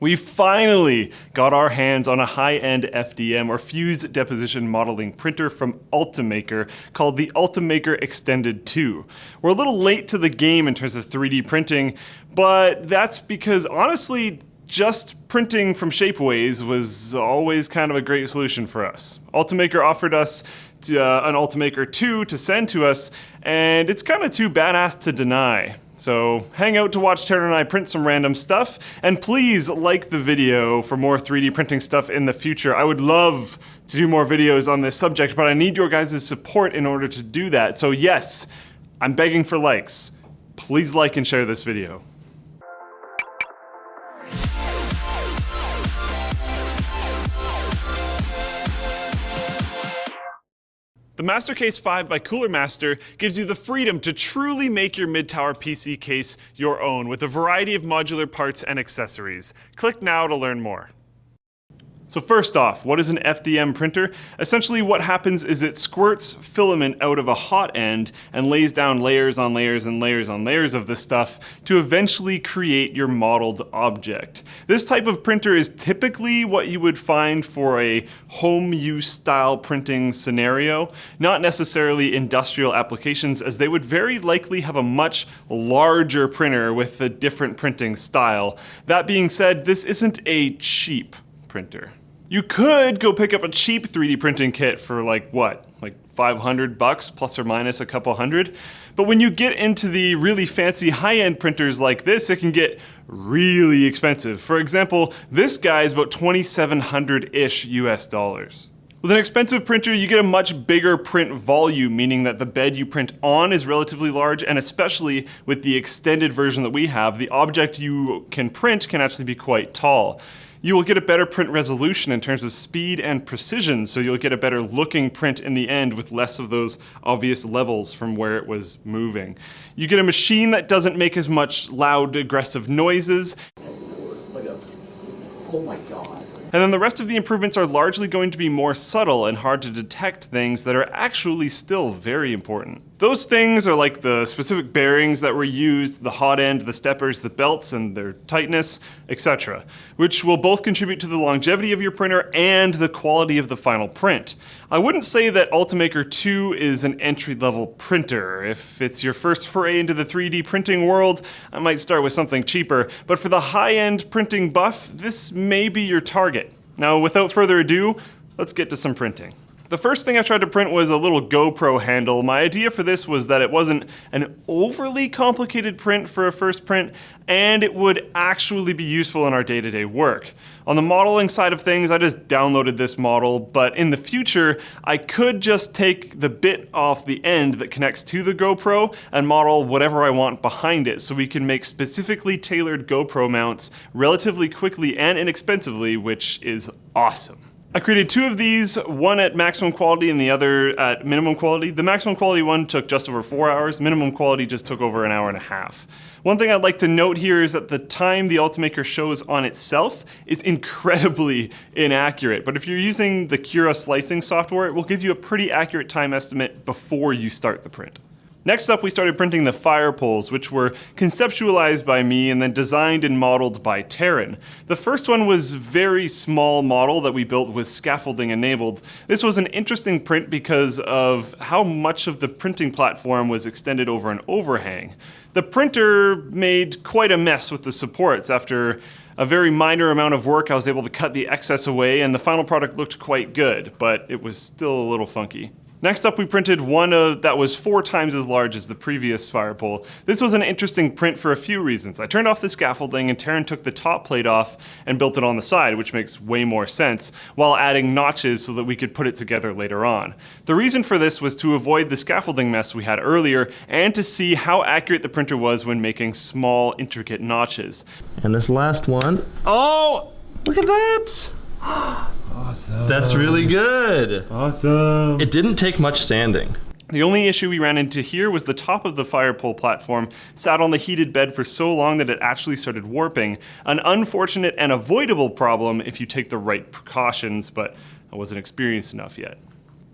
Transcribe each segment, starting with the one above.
We finally got our hands on a high-end FDM, or fused deposition modeling printer from Ultimaker called the Ultimaker Extended 2. We're a little late to the game in terms of 3D printing, but that's because honestly, just printing from Shapeways was always kind of a great solution for us. Ultimaker offered us an Ultimaker 2 to send to us, and it's kind of too badass to deny. So hang out to watch Taryn and I print some random stuff, and please like the video for more 3D printing stuff in the future. I would love to do more videos on this subject, but I need your guys' support in order to do that. So yes, I'm begging for likes. Please like and share this video. The Mastercase 5 by Cooler Master gives you the freedom to truly make your mid-tower PC case your own with a variety of modular parts and accessories. Click now to learn more. So first off, what is an FDM printer? Essentially what happens is it squirts filament out of a hot end and lays down layers on layers and layers on layers of this stuff to eventually create your modeled object. This type of printer is typically what you would find for a home use style printing scenario, not necessarily industrial applications, as they would very likely have a much larger printer with a different printing style. That being said, this isn't a cheap printer. You could go pick up a cheap 3D printing kit for like 500 bucks plus or minus a couple hundred. But when you get into the really fancy high-end printers like this, it can get really expensive. For example, this guy is about 2,700-ish US dollars. With an expensive printer, you get a much bigger print volume, meaning that the bed you print on is relatively large, and especially with the extended version that we have, the object you can print can actually be quite tall. You will get a better print resolution in terms of speed and precision, so you'll get a better looking print in the end with less of those obvious levels from where it was moving. You get a machine that doesn't make as much loud, aggressive noises. Oh my God. And then the rest of the improvements are largely going to be more subtle and hard to detect things that are actually still very important. Those things are like the specific bearings that were used, the hot end, the steppers, the belts and their tightness, etc., which will both contribute to the longevity of your printer and the quality of the final print. I wouldn't say that Ultimaker 2 is an entry-level printer. If it's your first foray into the 3D printing world, I might start with something cheaper, but for the high-end printing buff, this may be your target. Now, without further ado, let's get to some printing. The first thing I tried to print was a little GoPro handle. My idea for this was that it wasn't an overly complicated print for a first print, and it would actually be useful in our day-to-day work. On the modeling side of things, I just downloaded this model, but in the future, I could just take the bit off the end that connects to the GoPro and model whatever I want behind it, so we can make specifically tailored GoPro mounts relatively quickly and inexpensively, which is awesome. I created two of these, one at maximum quality and the other at minimum quality. The maximum quality one took just over 4 hours, minimum quality just took over an hour and a half. One thing I'd like to note here is that the time the Ultimaker shows on itself is incredibly inaccurate, but if you're using the Cura slicing software, it will give you a pretty accurate time estimate before you start the print. Next up, we started printing the fire poles, which were conceptualized by me and then designed and modeled by Taryn. The first one was a very small model that we built with scaffolding enabled. This was an interesting print because of how much of the printing platform was extended over an overhang. The printer made quite a mess with the supports. After a very minor amount of work, I was able to cut the excess away, and the final product looked quite good, but it was still a little funky. Next up, we printed one that was 4 times as large as the previous fire pole. This was an interesting print for a few reasons. I turned off the scaffolding and Taryn took the top plate off and built it on the side, which makes way more sense, while adding notches so that we could put it together later on. The reason for this was to avoid the scaffolding mess we had earlier and to see how accurate the printer was when making small, intricate notches. And this last one, oh, look at that! Awesome. That's really good. Awesome. It didn't take much sanding. The only issue we ran into here was the top of the fire pole platform sat on the heated bed for so long that it actually started warping. An unfortunate and avoidable problem if you take the right precautions, but I wasn't experienced enough yet.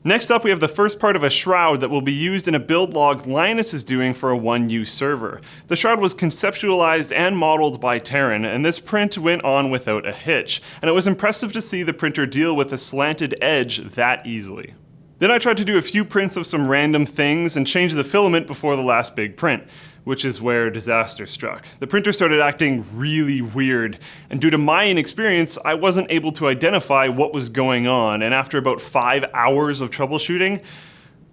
Next up, we have the first part of a shroud that will be used in a build log Linus is doing for a 1U server. The shroud was conceptualized and modeled by Terran, and this print went on without a hitch, and it was impressive to see the printer deal with a slanted edge that easily. Then I tried to do a few prints of some random things and change the filament before the last big print, which is where disaster struck. The printer started acting really weird, and due to my inexperience, I wasn't able to identify what was going on, and after about 5 hours of troubleshooting,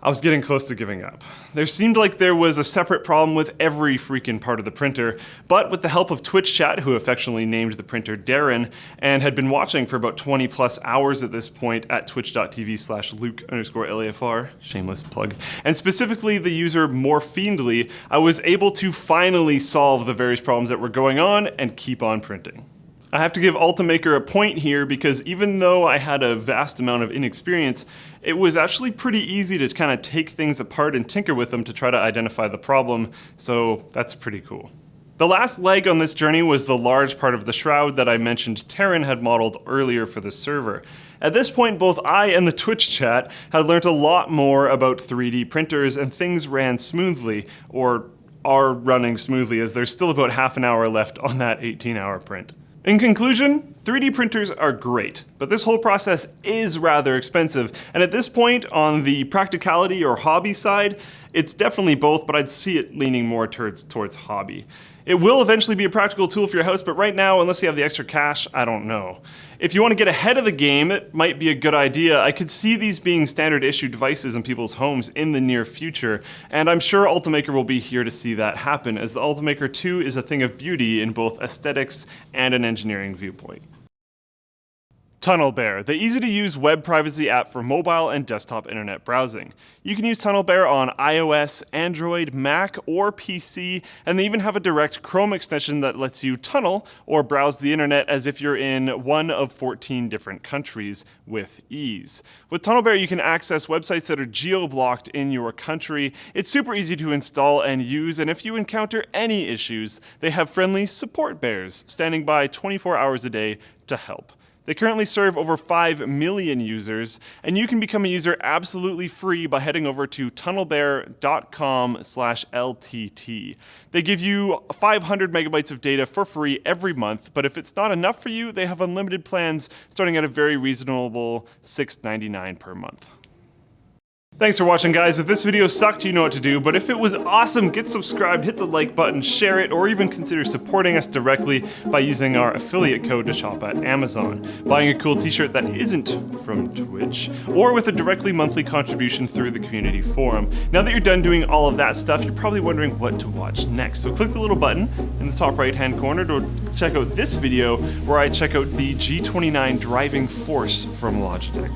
I was getting close to giving up. There seemed like there was a separate problem with every freaking part of the printer, but with the help of Twitch chat, who affectionately named the printer Darren, and had been watching for about 20 plus hours at this point at twitch.tv/Luke_LAFR, shameless plug, and specifically the user Morfiendly, I was able to finally solve the various problems that were going on and keep on printing. I have to give Ultimaker a point here because even though I had a vast amount of inexperience, it was actually pretty easy to kind of take things apart and tinker with them to try to identify the problem, so that's pretty cool. The last leg on this journey was the large part of the shroud that I mentioned Terran had modeled earlier for the server. At this point, both I and the Twitch chat had learned a lot more about 3D printers and things ran smoothly, or are running smoothly as there's still about half an hour left on that 18-hour print. In conclusion, 3D printers are great, but this whole process is rather expensive, and at this point, on the practicality or hobby side, it's definitely both, but I'd see it leaning more towards hobby. It will eventually be a practical tool for your house, but right now, unless you have the extra cash, I don't know. If you want to get ahead of the game, it might be a good idea. I could see these being standard issue devices in people's homes in the near future, and I'm sure Ultimaker will be here to see that happen, as the Ultimaker 2 is a thing of beauty in both aesthetics and an engineering viewpoint. TunnelBear, the easy-to-use web privacy app for mobile and desktop internet browsing. You can use TunnelBear on iOS, Android, Mac, or PC, and they even have a direct Chrome extension that lets you tunnel or browse the internet as if you're in one of 14 different countries with ease. With TunnelBear, you can access websites that are geo-blocked in your country. It's super easy to install and use, and if you encounter any issues, they have friendly support bears standing by 24 hours a day to help. They currently serve over 5 million users, and you can become a user absolutely free by heading over to tunnelbear.com/LTT. They give you 500 megabytes of data for free every month, but if it's not enough for you, they have unlimited plans starting at a very reasonable $6.99 per month. Thanks for watching, guys. If this video sucked, you know what to do, but if it was awesome, get subscribed, hit the like button, share it, or even consider supporting us directly by using our affiliate code to shop at Amazon, buying a cool t-shirt that isn't from Twitch, or with a directly monthly contribution through the community forum. Now that you're done doing all of that stuff, you're probably wondering what to watch next. So click the little button in the top right-hand corner to check out this video where I check out the G29 driving force from Logitech.